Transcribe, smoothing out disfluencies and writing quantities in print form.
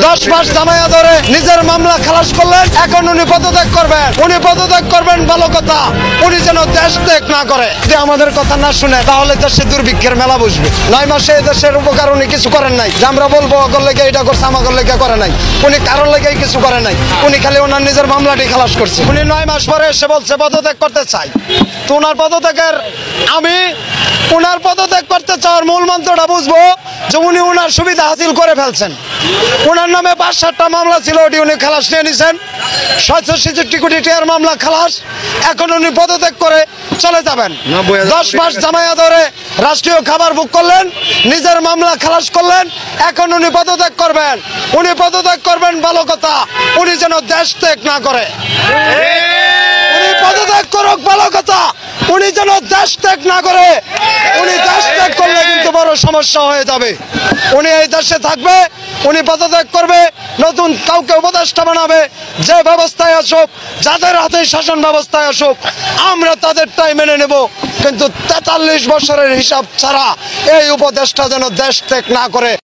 10 মাস জামায়া ধরে নিজের মামলা খালাস করলেন, এখন উনি পদত্যাগ করবেন। উনি পদত্যাগ করবেন ভালো কথা, উনি যেন দেশ ত্যাগ না করে। যদি আমাদের কথা না শুনে তাহলে দেশে দুর্ভিক্ষের মেলা বসবে। 9 মাসে দেশের উপকার উনি কিছু করেন নাই, যে আমরা বলবো অগর লেগে এটা করছে আমাগর লেগে করে নাই। উনি কারোর লেগেই কিছু করে নাই, উনি খালি ওনার নিজের মামলাটি খালাস করছে। উনি 9 মাস পরে এসে বলছে পদত্যাগ করতে চাই। তো ওনার পদত্যাগের আমি ওনার পদত্যাগ করতে চাওয়ার মূল মন্ত্রটা বুঝবো যে উনি ওনার সুবিধা হাসিল করে ফেলছেন। ওনার নামে 5-7টা মামলা ছিল, ওটি উনি খালাস নিয়ে নিছেন। 766 কোটি টাকার মামলা খালাস। এখন উনি পদত্যাগ করে চলে যাবেন। 10 মাস জামায়া ধরে রাষ্ট্রীয় খাবার বুক করলেন, নিজের মামলা খালাস করলেন, এখন উনি পদত্যাগ করবেন। উনি পদত্যাগ করবেন ভালো কথা, উনি যেন দেশ ত্যাগ না করে। উনি পদত্যাগ করুক ভালো কথা, উনি যেন দেশ ত্যাগ না করে। উনি দেশ ত্যাগ করলে কিন্তু বড় সমস্যা হয়ে যাবে। উনি এই দেশে থাকবে, উনি পদত্যাগ করবে, নতুন কাউকে উপদেষ্টা বানাবে। যে ব্যবস্থায় আসুক, যাদের হাতে শাসন ব্যবস্থায় আসুক, আমরা তাদেরটাই মেনে নেব। কিন্তু 43 বছরের হিসাব ছাড়া এই উপদেষ্টা যেন দেশ ত্যাগ না করে।